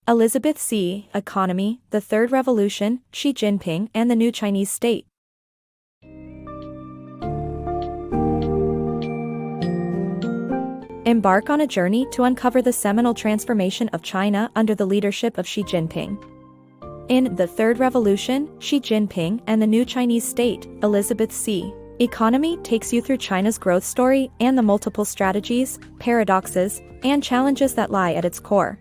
ElizabethCEconomy, The Third Revolution, Xi Jinping and the New Chinese State. Embark on a journey to uncover the seminal transformation of China under the leadership of Xi Jinping. In The Third Revolution, Xi Jinping and the New Chinese State, ElizabethCEconomy takes you through China's growth story and the multiple strategies, paradoxes, and challenges that lie at its core.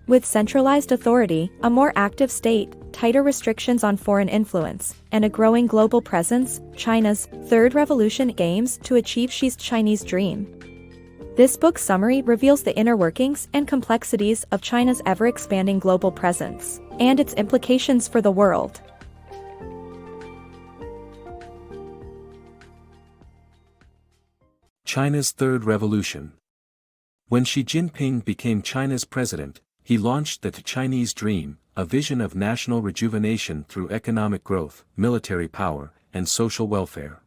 With centralized authority, a more active state, tighter restrictions on foreign influence, and a growing global presence, China's Third Revolution aims to achieve Xi's Chinese dream. This book summary reveals the inner workings and complexities of China's ever-expanding global presence, and its implications for the world. China's Third Revolution. When Xi Jinping became China's president, he launched the Chinese Dream, a vision of national rejuvenation through economic growth, military power, and social welfare.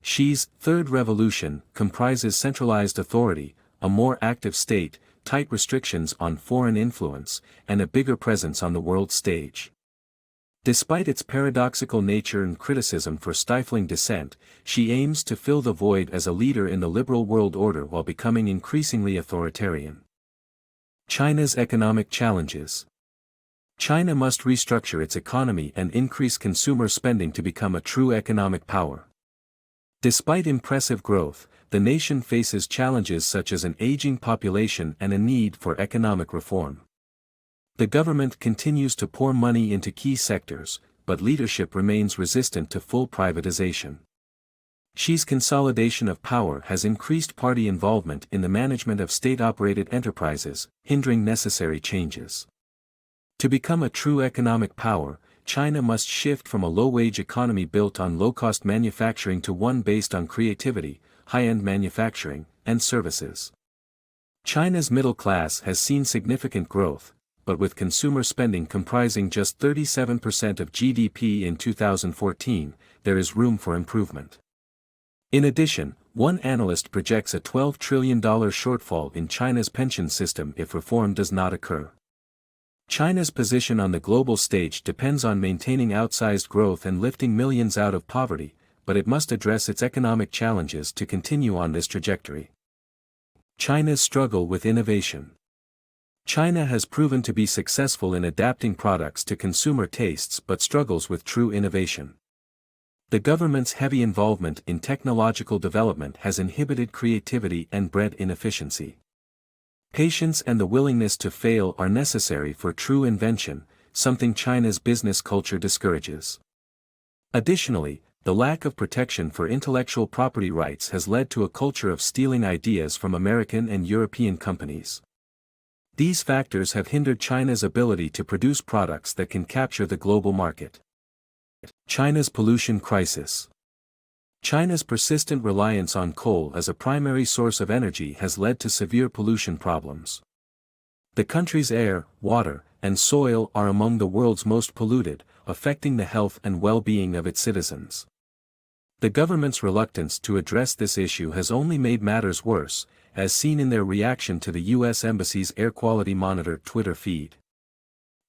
Xi's Third Revolution comprises centralized authority, a more active state, tight restrictions on foreign influence, and a bigger presence on the world stage. Despite its paradoxical nature and criticism for stifling dissent, Xi aims to fill the void as a leader in the liberal world order while becoming increasingly authoritarian. China's economic challenges. China must restructure its economy and increase consumer spending to become a true economic power. Despite impressive growth, the nation faces challenges such as an aging population and a need for economic reform. The government continues to pour money into key sectors, but leadership remains resistant to full privatization. Xi's consolidation of power has increased party involvement in the management of state-operated enterprises, hindering necessary changes. To become a true economic power, China must shift from a low-wage economy built on low-cost manufacturing to one based on creativity, high-end manufacturing, and services. China's middle class has seen significant growth, but with consumer spending comprising just 37% of GDP in 2014, there is room for improvement. In addition, one analyst projects a $12 trillion shortfall in China's pension system if reform does not occur. China's position on the global stage depends on maintaining outsized growth and lifting millions out of poverty, but it must address its economic challenges to continue on this trajectory. China's struggle with innovation. China has proven to be successful in adapting products to consumer tastes but struggles with true innovation. The government's heavy involvement in technological development has inhibited creativity and bred inefficiency. Patience and the willingness to fail are necessary for true invention, something China's business culture discourages. Additionally, the lack of protection for intellectual property rights has led to a culture of stealing ideas from American and European companies. These factors have hindered China's ability to produce products that can capture the global market. China's pollution crisis. China's persistent reliance on coal as a primary source of energy has led to severe pollution problems. The country's air, water, and soil are among the world's most polluted, affecting the health and well-being of its citizens. The government's reluctance to address this issue has only made matters worse, as seen in their reaction to the U.S. Embassy's Air Quality Monitor Twitter feed.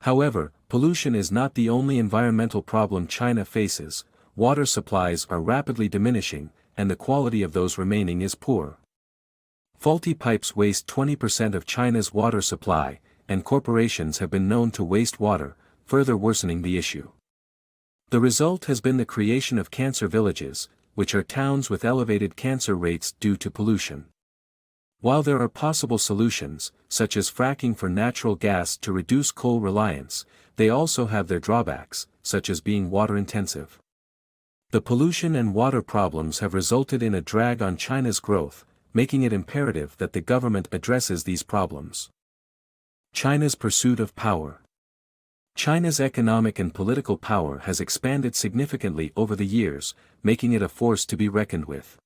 However, pollution is not the only environmental problem China faces. Water supplies are rapidly diminishing, and the quality of those remaining is poor. Faulty pipes waste 20% of China's water supply, and corporations have been known to waste water, further worsening the issue. The result has been the creation of cancer villages, which are towns with elevated cancer rates due to pollution. While there are possible solutions, such as fracking for natural gas to reduce coal reliance, they also have their drawbacks, such as being water-intensive. The pollution and water problems have resulted in a drag on China's growth, making it imperative that the government addresses these problems. China's pursuit of power. China's economic and political power has expanded significantly over the years, making it a force to be reckoned with.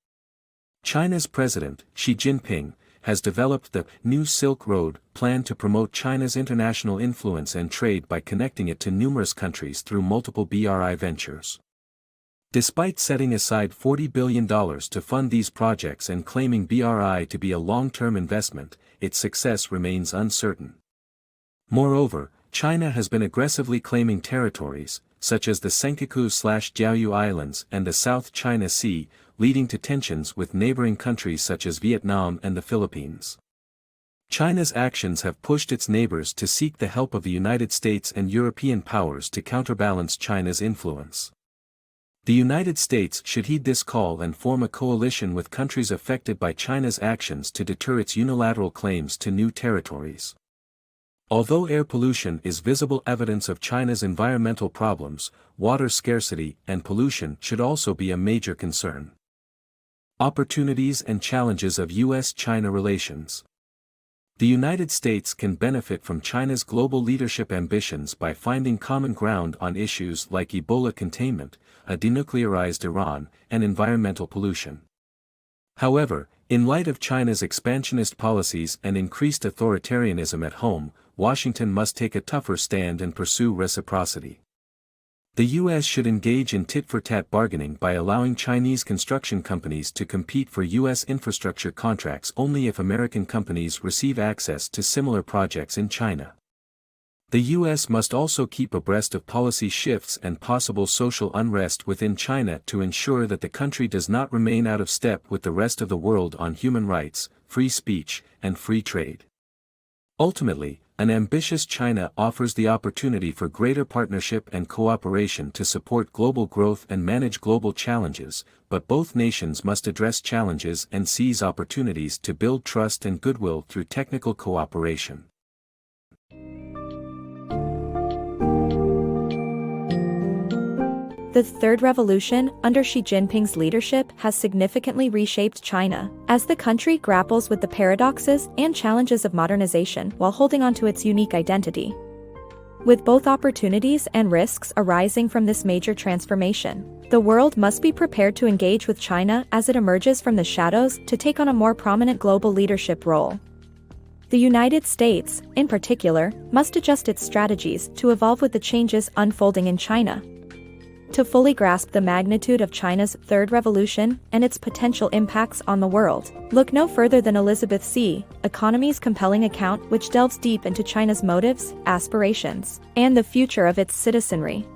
China's president, Xi Jinping, has developed the New Silk Road plan to promote China's international influence and trade by connecting it to numerous countries through multiple BRI ventures. Despite setting aside $40 billion to fund these projects and claiming BRI to be a long-term investment, its success remains uncertain. Moreover, China has been aggressively claiming territories, such as the Senkaku/Diaoyu Islands and the South China Sea, leading to tensions with neighboring countries such as Vietnam and the Philippines. China's actions have pushed its neighbors to seek the help of the United States and European powers to counterbalance China's influence. The United States should heed this call and form a coalition with countries affected by China's actions to deter its unilateral claims to new territories. Although air pollution is visible evidence of China's environmental problems, water scarcity and pollution should also be a major concern. Opportunities and challenges of U.S.-China relations. The United States can benefit from China's global leadership ambitions by finding common ground on issues like Ebola containment, a denuclearized Iran, and environmental pollution. However, in light of China's expansionist policies and increased authoritarianism at home, Washington must take a tougher stand and pursue reciprocity. The U.S. should engage in tit-for-tat bargaining by allowing Chinese construction companies to compete for U.S. infrastructure contracts only if American companies receive access to similar projects in China. The U.S. must also keep abreast of policy shifts and possible social unrest within China to ensure that the country does not remain out of step with the rest of the world on human rights, free speech, and free trade. Ultimately, an ambitious China offers the opportunity for greater partnership and cooperation to support global growth and manage global challenges, but both nations must address challenges and seize opportunities to build trust and goodwill through technical cooperation. The Third Revolution, under Xi Jinping's leadership, has significantly reshaped China, as the country grapples with the paradoxes and challenges of modernization while holding on to its unique identity. With both opportunities and risks arising from this major transformation, the world must be prepared to engage with China as it emerges from the shadows to take on a more prominent global leadership role. The United States, in particular, must adjust its strategies to evolve with the changes unfolding in China. To fully grasp the magnitude of China's Third Revolution and its potential impacts on the world, look no further than ElizabethCEconomy's compelling account, which delves deep into China's motives, aspirations, and the future of its citizenry.